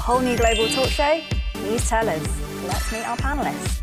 whole new global talk show, Newstellers. Let's meet our panelists.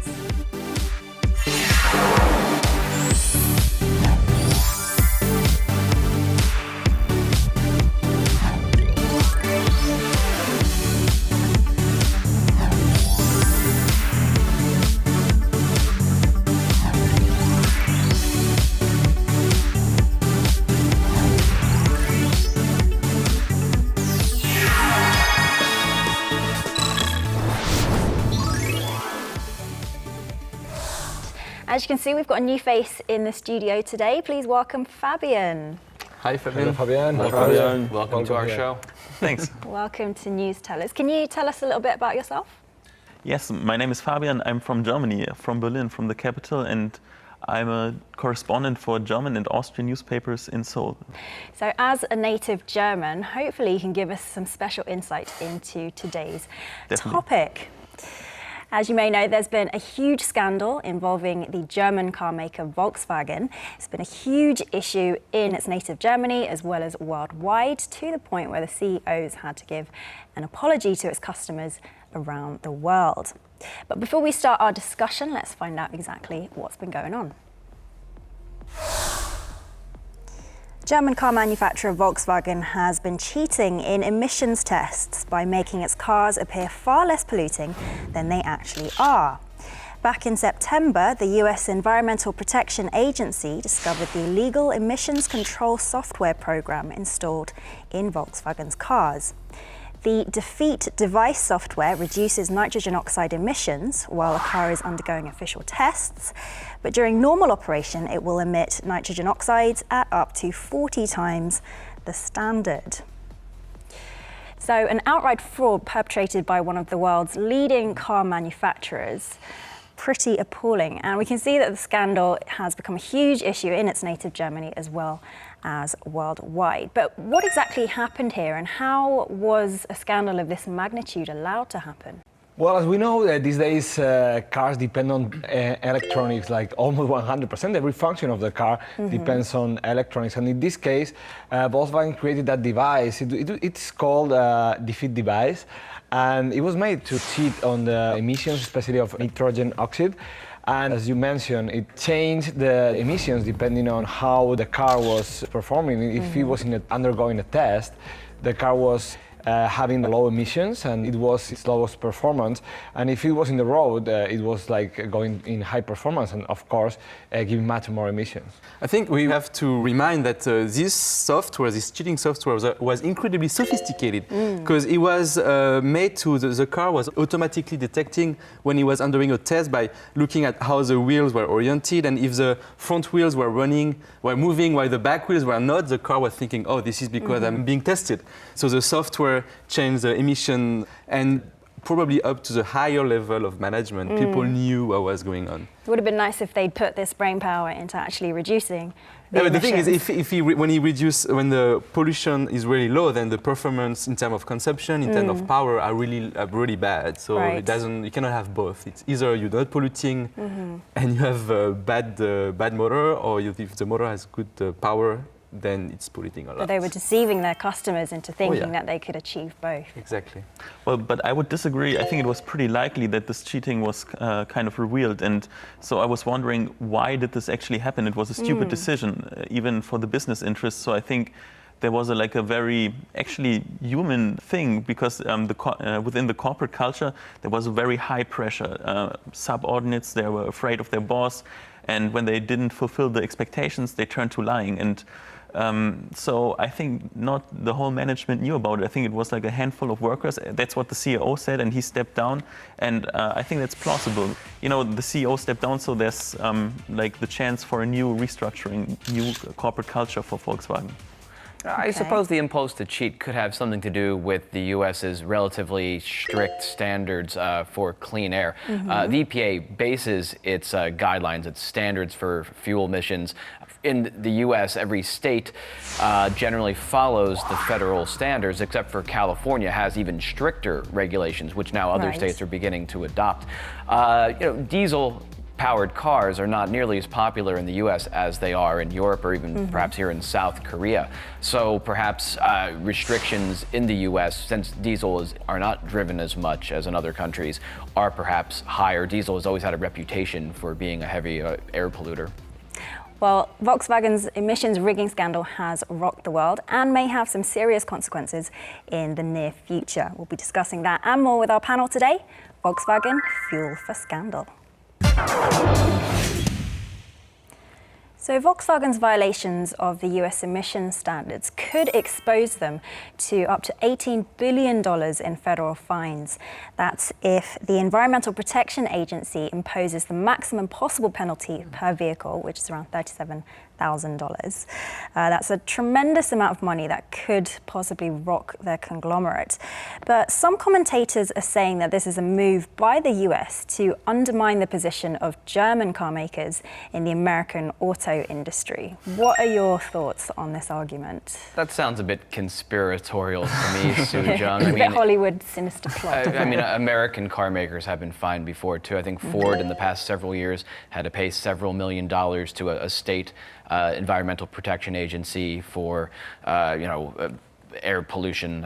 As you can see, we've got a new face in the studio today. Please welcome Fabian. Hi, Fabian. Hello, Fabian. Hello, Fabian. Welcome to our show. Thanks. Welcome to Newstellers. Can you tell us a little bit about yourself? Yes, my name is Fabian. I'm from Germany, from Berlin, from the capital, and I'm a correspondent for German and Austrian newspapers in Seoul. So as a native German, hopefully you can give us some special insight into today's topic. As you may know, there's been a huge scandal involving the German car maker Volkswagen. It's been a huge issue in its native Germany as well as worldwide, to the point where the CEOs had to give an apology to its customers around the world. But before we start our discussion, let's find out exactly what's been going on. German car manufacturer Volkswagen has been cheating in emissions tests by making its cars appear far less polluting than they actually are. Back in September, the US Environmental Protection Agency discovered the illegal emissions control software program installed in Volkswagen's cars. The defeat device software reduces nitrogen oxide emissions while a car is undergoing official tests, but during normal operation it will emit nitrogen oxides at up to 40 times the standard. So an outright fraud perpetrated by one of the world's leading car manufacturers. Pretty appalling, and we can see that the scandal has become a huge issue in its native Germany as well as worldwide. But what exactly happened here, and how was a scandal of this magnitude allowed to happen? Well, as we know, these days cars depend on electronics, like almost 100%. Every function of the car depends on electronics. And in this case, Volkswagen created that device. It's called a defeat device. And it was made to cheat on the emissions, especially of nitrogen oxide. And as you mentioned, it changed the emissions depending on how the car was performing. If it was undergoing a test, the car was having low emissions and it was its lowest performance. And if it was in the road, it was like going in high performance and of course giving much more emissions. I think we have to remind that this software, this cheating software, was incredibly sophisticated because it was made to, the car was automatically detecting when it was undergoing a test by looking at how the wheels were oriented, and if the front wheels were moving while the back wheels were not, the car was thinking, oh, this is because I'm being tested. So the software changed the emission, and probably up to the higher level of management, people knew what was going on. It would have been nice if they'd put this brain power into actually reducing the but the thing is, emissions. when the pollution is really low, then the performance in terms of consumption, in terms of power, are really bad. So Right. you cannot have both. It's either you're not polluting and you have a bad motor, or if the motor has good power, then it's polluting a lot. But they were deceiving their customers into thinking that they could achieve both. Exactly. Well, but I would disagree. I think it was pretty likely that this cheating was kind of revealed. And so I was wondering, why did this actually happen? It was a stupid decision, even for the business interests. So I think there was a very actually human thing, because within the corporate culture, there was a very high pressure. Subordinates, they were afraid of their boss. And when they didn't fulfill the expectations, they turned to lying. And so I think not the whole management knew about it. I think it was like a handful of workers. That's what the CEO said, and he stepped down. And I think that's plausible. You know, the CEO stepped down, so there's the chance for a new restructuring, new corporate culture for Volkswagen. I suppose the impulse to cheat could have something to do with the US's relatively strict standards for clean air. The EPA bases its guidelines, its standards for fuel emissions. In the US, every state generally follows the federal standards, except for California has even stricter regulations, which now other states are beginning to adopt. Diesel powered cars are not nearly as popular in the US as they are in Europe or even perhaps here in South Korea. So perhaps restrictions in the US, since are not driven as much as in other countries, are perhaps higher. Diesel has always had a reputation for being a heavy air polluter. Well, Volkswagen's emissions rigging scandal has rocked the world and may have some serious consequences in the near future. We'll be discussing that and more with our panel today. Volkswagen, fuel for scandal. So Volkswagen's violations of the US emission standards could expose them to up to $18 billion in federal fines. That's if the Environmental Protection Agency imposes the maximum possible penalty per vehicle, which is around $37,000. That's a tremendous amount of money that could possibly rock their conglomerate. But some commentators are saying that this is a move by the US to undermine the position of German car makers in the American auto industry. What are your thoughts on this argument? That sounds a bit conspiratorial to me, Soo-jung. A bit Hollywood sinister plot. I mean, American car makers have been fined before too. I think Ford in the past several years had to pay several $1 million to a state environmental protection agency for, air pollution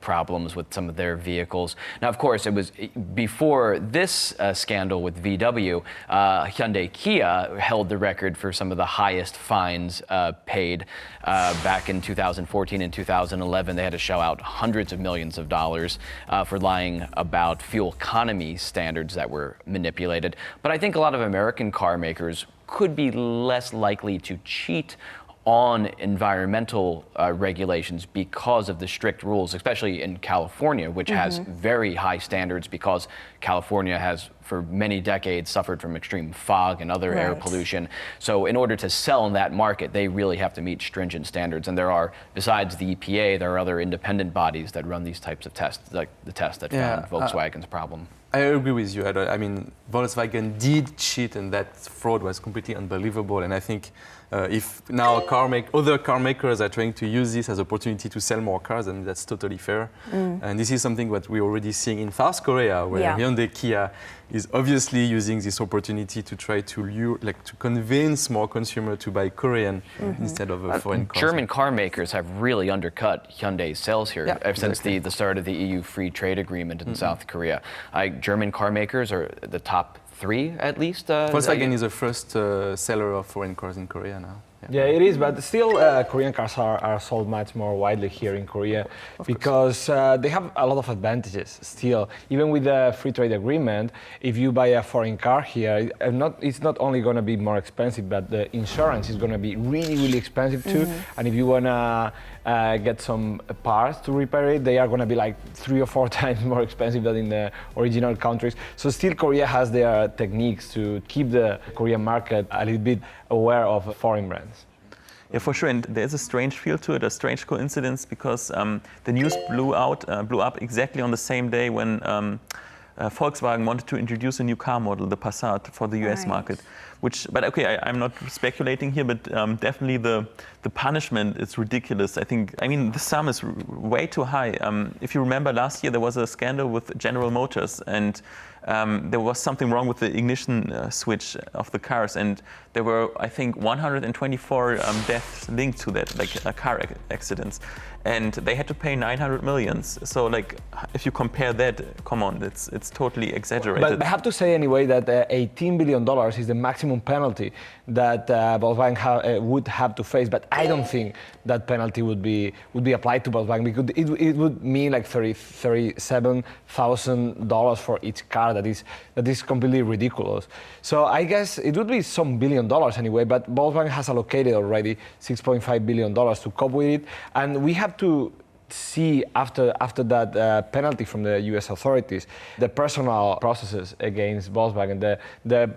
problems with some of their vehicles. Now, of course, it was before this scandal with VW, Hyundai Kia held the record for some of the highest fines paid back in 2014 and 2011. They had to shell out hundreds of millions of dollars for lying about fuel economy standards that were manipulated. But I think a lot of American car makers could be less likely to cheat on environmental regulations because of the strict rules, especially in California, which has very high standards because California has for many decades suffered from extreme fog and other air pollution. So in order to sell in that market, they really have to meet stringent standards. And there are, besides the EPA, there are other independent bodies that run these types of tests, like the test that found Volkswagen's problem. I agree with you. I mean, Volkswagen did cheat, and that fraud was completely unbelievable. And I think if now other car makers are trying to use this as an opportunity to sell more cars, then that's totally fair. And this is something that we're already seeing in South Korea, where Hyundai Kia is obviously using this opportunity to try to convince more consumers to buy Korean instead of foreign cars. German car makers have really undercut Hyundai's sales here ever since the start of the EU free trade agreement in South Korea. German car makers are the top 3 at least. Volkswagen is the first seller of foreign cars in Korea now. Yeah, it is, but still Korean cars are sold much more widely here in Korea because they have a lot of advantages still. Even with the free trade agreement, if you buy a foreign car here, it's not only going to be more expensive, but the insurance is going to be really, really expensive too. And if you want to get some parts to repair it, they are going to be like 3 or 4 times more expensive than in the original countries. So still Korea has their techniques to keep the Korean market a little bit aware of foreign brands. Yeah, for sure, and there's a strange feel to it, a strange coincidence, because the news blew up exactly on the same day when Volkswagen wanted to introduce a new car model, the Passat, for the US market. But okay, I'm not speculating here, but definitely the punishment is ridiculous. I mean, the sum is way too high. If you remember last year, there was a scandal with General Motors, and there was something wrong with the ignition switch of the cars, and there were, I think, 124 deaths linked to that, like car accidents, and they had to pay 900 million. So, like, if you compare that, come on, it's totally exaggerated. But I have to say anyway that $18 billion is the maximum penalty that Volkswagen would have to face. But I don't think that penalty would be applied to Volkswagen, because it would mean like $37,000 for each car. That is completely ridiculous. So I guess it would be some $1 billion anyway. But Volkswagen has allocated already $6.5 billion to cope with it, and we have to see after that penalty from the U.S. authorities, the personal processes against Volkswagen, the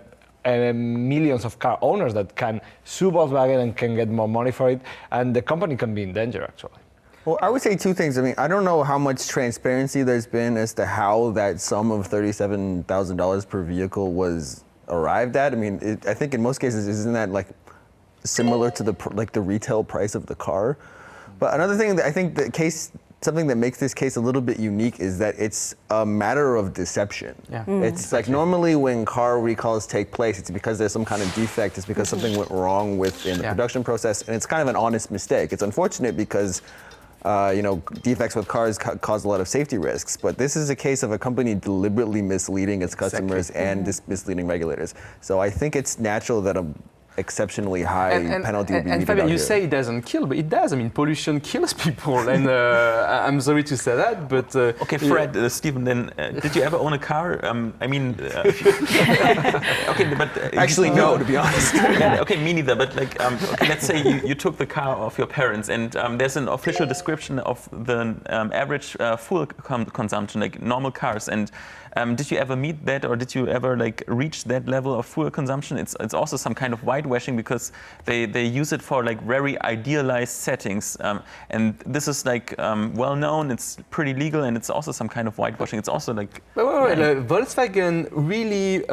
millions of car owners that can sue Volkswagen and can get more money for it, and the company can be in danger actually. Well, I would say 2 things. I mean, I don't know how much transparency there's been as to how that sum of $37,000 per vehicle was arrived at. I mean, I think in most cases, isn't that like similar to the retail price of the car? But another thing that I think the case something that makes this case a little bit unique is that it's a matter of deception. Yeah. It's like normally when car recalls take place, it's because there's some kind of defect, it's because something went wrong within the production process, and it's kind of an honest mistake. It's unfortunate because defects with cars cause a lot of safety risks, but this is a case of a company deliberately misleading its customers and misleading regulators. So I think it's natural that a exceptionally high penalty would be meted Fabian, out you here. say it doesn't kill, but it does. I mean, pollution kills people, and I'm sorry to say that, but... Okay, Fred, Stephen, then did you ever own a car? Okay, but... Actually, no, to be honest. Yeah, okay, me neither, but like, okay, let's say you took the car of your parents, and there's an official description of the average fuel consumption, like normal cars, and did you ever meet that, or did you ever like reach that level of fuel consumption? It's also some kind of whitewashing because they use it for like very idealized settings, and this is like well known. It's pretty legal, and it's also some kind of whitewashing. It's also like. Volkswagen really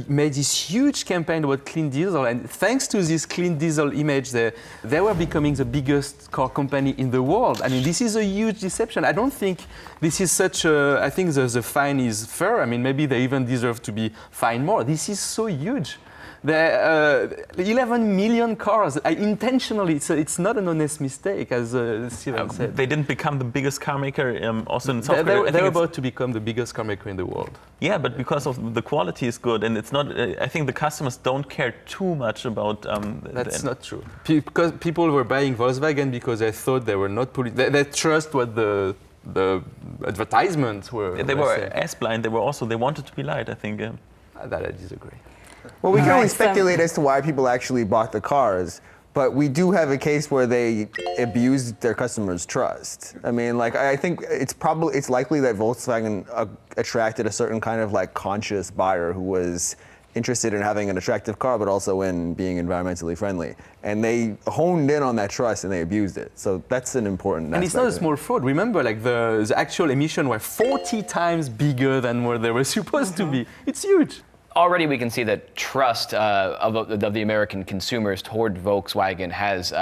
made this huge campaign about clean diesel, and thanks to this clean diesel image, they were becoming the biggest car company in the world. I mean, this is a huge deception. I don't think this is such a. I think the fine is fair. I mean, maybe they even deserve to be fined more. This is so huge. The 11 million cars, intentionally, it's not an honest mistake, as Steven said. They didn't become the biggest car maker also in South Korea. They're about to become the biggest car maker in the world. Yeah, but because of the quality is good, and it's not, I think the customers don't care too much about... That's not true. Because people were buying Volkswagen because they thought they were not polluting. They trust what the advertisements were. They were as blind. They wanted to be light, I think. That I disagree. Well, we can only speculate as to why people actually bought the cars, but we do have a case where they abused their customers' trust. I mean, like, I think it's likely that Volkswagen attracted a certain kind of like conscious buyer who was interested in having an attractive car, but also in being environmentally friendly. And they honed in on that trust and they abused it. So that's an important aspect. And it's not a small fraud. Remember, like the actual emission were 40 times bigger than what they were supposed to be. It's huge. Already we can see that trust of the American consumers toward Volkswagen has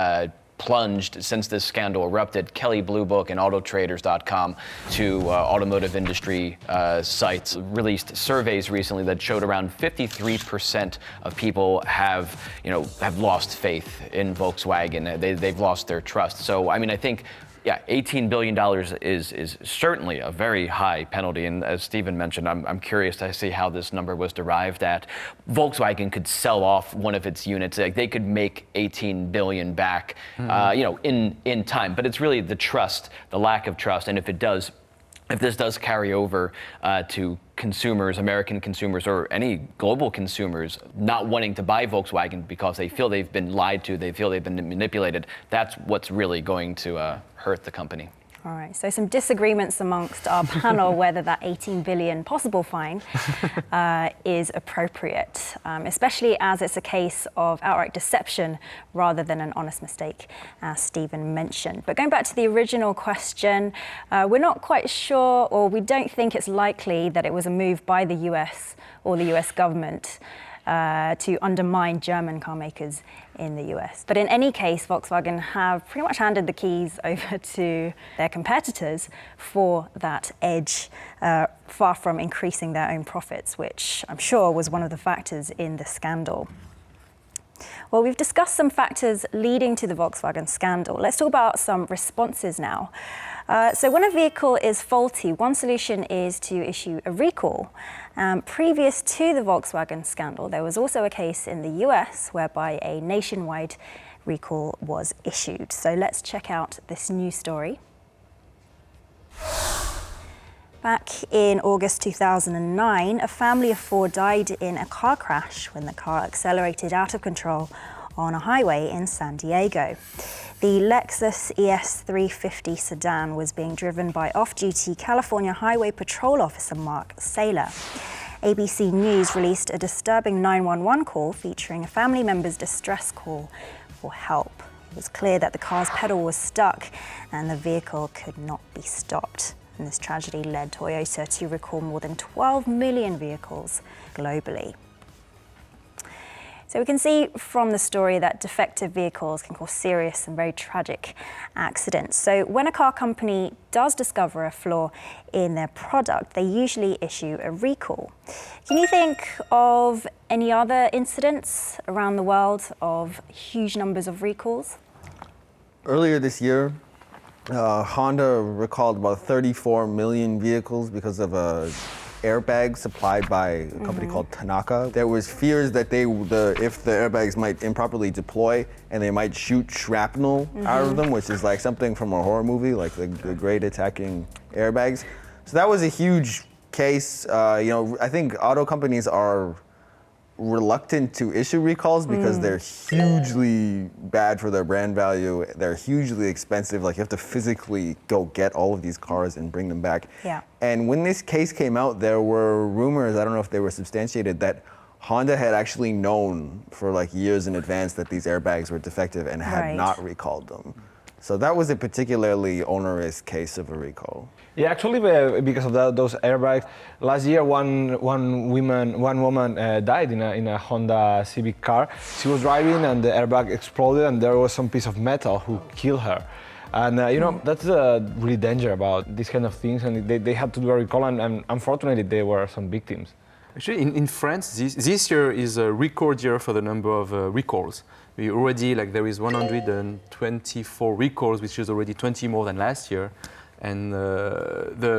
plunged since this scandal erupted. Kelley Blue Book and Autotraders.com, two automotive industry sites, released surveys recently that showed around 53% of people have lost faith in Volkswagen. They've lost their trust. So I mean, I think. Yeah, $18 billion is certainly a very high penalty, and as Stephen mentioned, I'm curious to see how this number was derived at. Volkswagen could sell off one of its units; like they could make $18 billion back, in time. But it's really the trust, the lack of trust, and if this does carry over to consumers, American consumers, or any global consumers not wanting to buy Volkswagen because they feel they've been lied to, they feel they've been manipulated, that's what's really going to hurt the company. All right, so some disagreements amongst our panel whether that 18 billion possible fine is appropriate, especially as it's a case of outright deception rather than an honest mistake, as Stephen mentioned. But going back to the original question, we're not quite sure, or we don't think it's likely that it was a move by the US or the US government to undermine German car makers in the US. But in any case, Volkswagen have pretty much handed the keys over to their competitors for that edge, far from increasing their own profits, which I'm sure was one of the factors in the scandal. Well, we've discussed some factors leading to the Volkswagen scandal. Let's talk about some responses now. So when a vehicle is faulty, one solution is to issue a recall. Previous to the Volkswagen scandal, there was also a case in the US whereby a nationwide recall was issued. So let's check out this news story. Back in August 2009, a family of 4 died in a car crash when the car accelerated out of control on a highway in San Diego. The Lexus ES350 sedan was being driven by off-duty California Highway Patrol Officer Mark Saylor. ABC News released a disturbing 911 call featuring a family member's distress call for help. It was clear that the car's pedal was stuck and the vehicle could not be stopped. And this tragedy led Toyota to recall more than 12 million vehicles globally. So we can see from the story that defective vehicles can cause serious and very tragic accidents. So when a car company does discover a flaw in their product, they usually issue a recall. Can you think of any other incidents around the world of huge numbers of recalls? Earlier this year, Honda recalled about 34 million vehicles because of a airbag supplied by a company called Tanaka. There was fears that if the airbags might improperly deploy and they might shoot shrapnel out of them, which is like something from a horror movie, like the great attacking airbags. So that was a huge case. I think auto companies are reluctant to issue recalls because they're hugely bad for their brand value. They're hugely expensive. Like you have to physically go get all of these cars and bring them back. Yeah. And when this case came out, there were rumors, I don't know if they were substantiated, that Honda had actually known for like years in advance that these airbags were defective and had not recalled them. So that was a particularly onerous case of a recall. Yeah, actually, because of those airbags, last year one woman died in a Honda Civic car. She was driving and the airbag exploded, and there was some piece of metal who killed her. And that's really dangerous about these kind of things, and they had to do a recall, and unfortunately there were some victims. Actually, in France, this year is a record year for the number of recalls. We already, there is 124 recalls, which is already 20 more than last year. And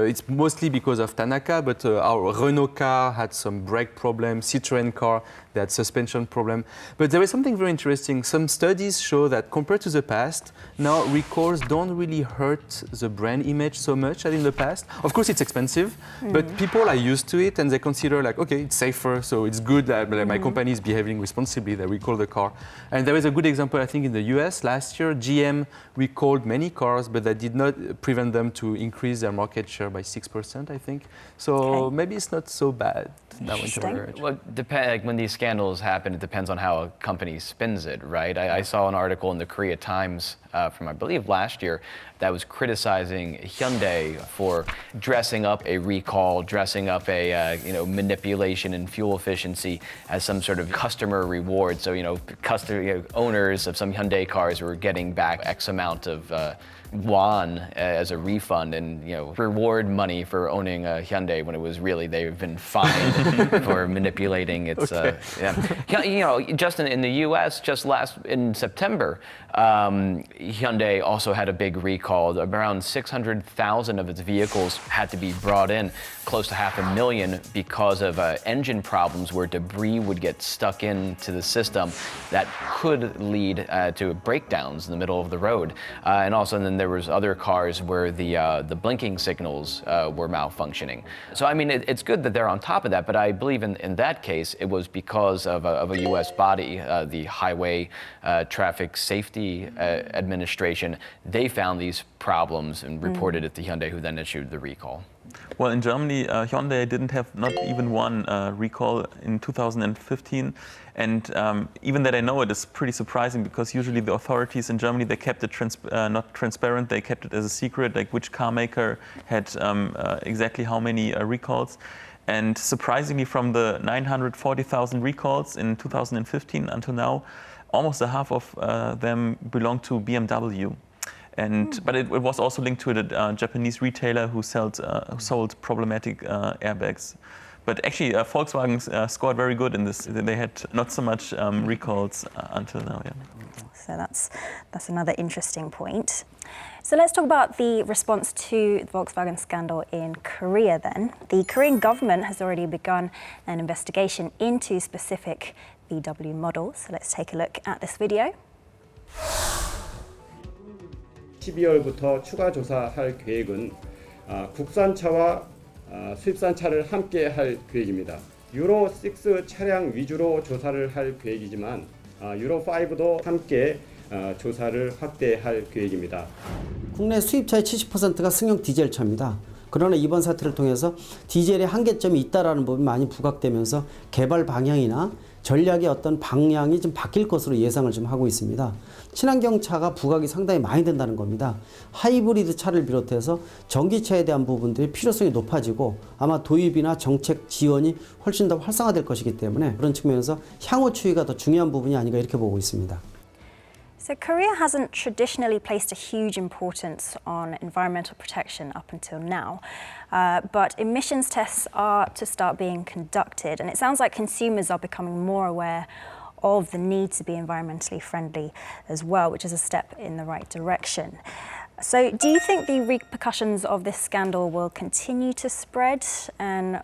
it's mostly because of Tanaka, but our Renault car had some brake problem, Citroën car, they had suspension problem. But there is something very interesting. Some studies show that compared to the past, now recalls don't really hurt the brand image so much as in the past. Of course, it's expensive, but people are used to it and they consider okay, it's safer, so it's good that my company is behaving responsibly, they recall the car. And there is a good example, I think, in the US. Last year, GM recalled many cars, but that did not prevent them to increase their market share by 6%, I think. So maybe it's not so bad now in storage. Well, when these scandals happen, it depends on how a company spins it, right? I saw an article in the Korea Times from, I believe, last year that was criticizing Hyundai for dressing up a recall, dressing up a manipulation in fuel efficiency as some sort of customer reward. So owners of some Hyundai cars were getting back X amount of won as a refund and reward money for owning a Hyundai when it was really they've been fined for manipulating its just in the US in September Hyundai also had a big recall. Around 600,000 of its vehicles had to be brought in, close to 500,000 because of engine problems where debris would get stuck into the system that could lead to breakdowns in the middle of the road. And also then there was other cars where the blinking signals were malfunctioning. So I mean, it's good that they're on top of that, but I believe in that case it was because of a US body, the Highway Traffic Safety Administration. They found these problems and reported it to Hyundai, who then issued the recall. Well, in Germany, Hyundai didn't have not even one recall in 2015. And even that I know it is pretty surprising because usually the authorities in Germany, they kept it not transparent, they kept it as a secret, like which car maker had exactly how many recalls. And surprisingly, from the 940,000 recalls in 2015 until now, almost a half of them belong to BMW. But it was also linked to a Japanese retailer who sold problematic airbags. But actually, Volkswagen scored very good in this. They had not so much recalls until now. Yeah. So that's another interesting point. So let's talk about the response to the Volkswagen scandal in Korea then. The Korean government has already begun an investigation into specific VW models. So let's take a look at this video. 12월부터 추가 조사할 계획은 국산차와 수입산 차를 함께 할 계획입니다. 유로 6 차량 위주로 조사를 할 계획이지만 유로 5도 함께 조사를 확대할 계획입니다. 국내 수입차의 70%가 승용 디젤 차입니다. 그러나 이번 사태를 통해서 디젤의 한계점이 있다라는 부분이 많이 부각되면서 개발 방향이나 전략의 어떤 방향이 좀 바뀔 것으로 예상을 좀 하고 있습니다. 친환경 차가 부각이 상당히 많이 된다는 겁니다. 하이브리드 차를 비롯해서 전기차에 대한 부분들이 필요성이 높아지고 아마 도입이나 정책 지원이 훨씬 더 활성화될 것이기 때문에 그런 측면에서 향후 추이가 더 중요한 부분이 아닌가 이렇게 보고 있습니다. So Korea hasn't traditionally placed a huge importance on environmental protection up until now, but emissions tests are to start being conducted, and it sounds like consumers are becoming more aware of the need to be environmentally friendly as well, which is a step in the right direction. So do you think the repercussions of this scandal will continue to spread, and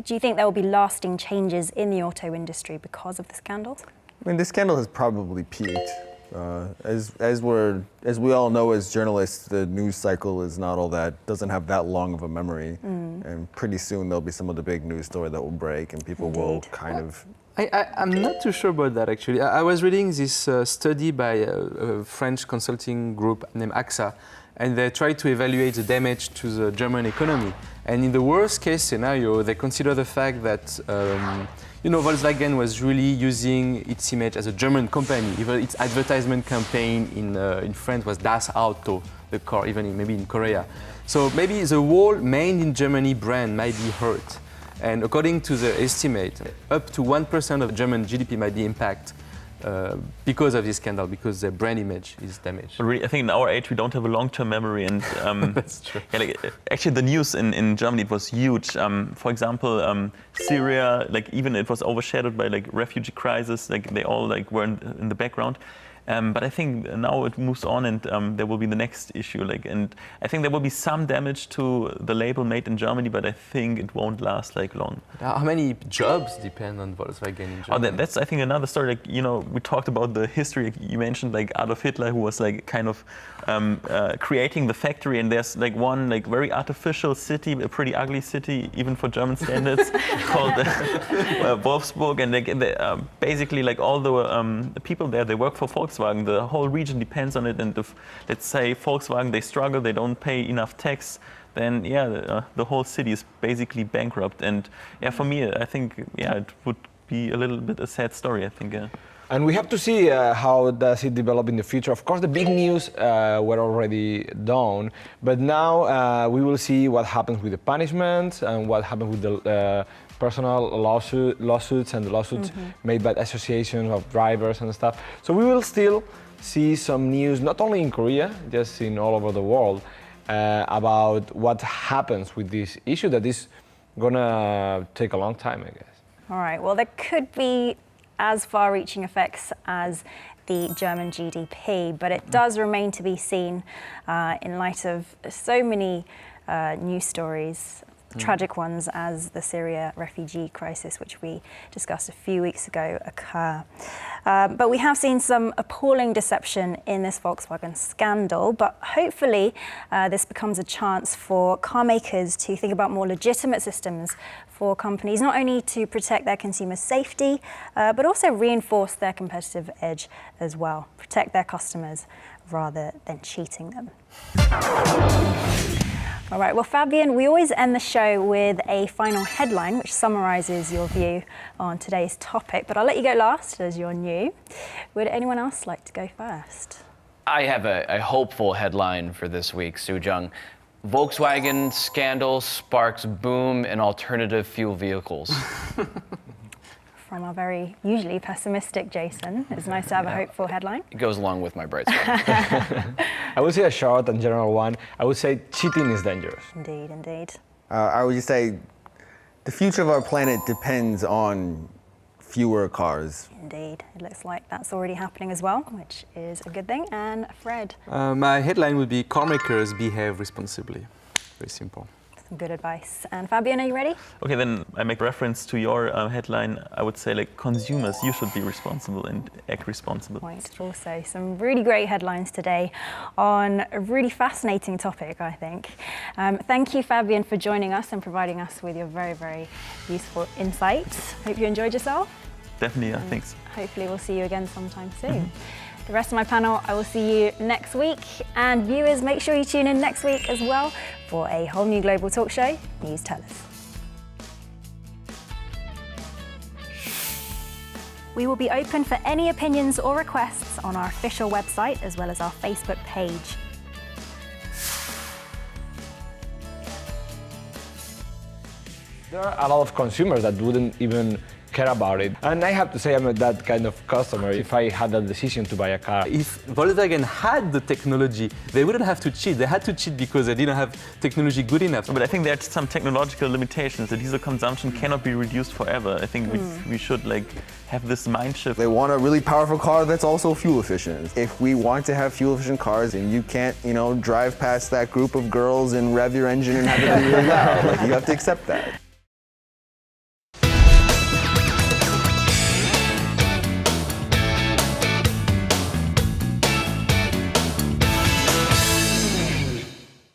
do you think there will be lasting changes in the auto industry because of the scandal? I mean, this scandal has probably peaked. As we all know as journalists, the news cycle is not all that, doesn't have that long of a memory. And pretty soon there'll be some of the big news story that will break and people will kind of... I'm not too sure about that, actually. I was reading this study by a French consulting group named AXA, and they tried to evaluate the damage to the German economy. And in the worst case scenario, they consider the fact that Volkswagen was really using its image as a German company. Even its advertisement campaign in France was Das Auto, the car, even maybe in Korea. So maybe the whole made in Germany brand might be hurt. And according to the estimate, up to 1% of German GDP might be impacted because of this scandal, because their brand image is damaged. But really, I think in our age we don't have a long-term memory, and That's true. Yeah, actually the news in Germany, it was huge. For example, Syria, even it was overshadowed by refugee crisis. They all were in the background. But I think now it moves on, and there will be the next issue. And I think there will be some damage to the label made in Germany, but I think it won't last long. How many jobs depend on Volkswagen in Germany? Oh, that's I think another story. We talked about the history. You mentioned Adolf Hitler, who was kind of creating the factory, and there's one very artificial city, a pretty ugly city even for German standards, called Wolfsburg, and basically all the people there, they work for Volkswagen. The whole region depends on it, and if, let's say, Volkswagen, they struggle, they don't pay enough tax, then the whole city is basically bankrupt. And for me, I think it would be a little bit a sad story, I think. And we have to see how does it develop in the future. Of course, the big news were already done, but now we will see what happens with the punishment and what happens with the personal lawsuits and the lawsuits made by associations of drivers and stuff. So we will still see some news, not only in Korea, just in all over the world, about what happens with this issue that is gonna take a long time, I guess. All right, well, there could be as far-reaching effects as the German GDP, but it does remain to be seen in light of so many news stories, tragic ones as the Syria refugee crisis, which we discussed a few weeks ago, occur. But we have seen some appalling deception in this Volkswagen scandal, but hopefully this becomes a chance for car makers to think about more legitimate systems for companies, not only to protect their consumer safety, but also reinforce their competitive edge as well, protect their customers rather than cheating them. All right, well, Fabian, we always end the show with a final headline which summarizes your view on today's topic, but I'll let you go last as you're new. Would anyone else like to go first? I have a hopeful headline for this week, Soo-jung. Volkswagen scandal sparks boom in alternative fuel vehicles. From our very usually pessimistic Jason. It's nice to have a hopeful headline. It goes along with my bright side. I would say a short and general one. I would say cheating is dangerous. Indeed, indeed. I would just say the future of our planet depends on fewer cars. Indeed. It looks like that's already happening as well, which is a good thing. And Fred? My headline would be car makers behave responsibly. Very simple. Some good advice. And Fabian, are you ready? Okay, then I make reference to your headline. I would say, consumers, you should be responsible and act responsible. Point. Also, some really great headlines today on a really fascinating topic, I think. Thank you, Fabian, for joining us and providing us with your very, very useful insights. Hope you enjoyed yourself. Definitely, thanks. Hopefully we'll see you again sometime soon. The rest of my panel, I will see you next week. And viewers, make sure you tune in next week as well for a whole new global talk show, Newstellers. We will be open for any opinions or requests on our official website as well as our Facebook page. There are a lot of consumers that wouldn't even care about it. And I have to say I'm that kind of customer if I had a decision to buy a car. If Volkswagen had the technology, they wouldn't have to cheat. They had to cheat because they didn't have technology good enough. But I think there are some technological limitations. The diesel consumption cannot be reduced forever. I think we should have this mind shift. They want a really powerful car that's also fuel efficient. If we want to have fuel efficient cars, and you can't, drive past that group of girls and rev your engine and have it be really loud. You have to accept that.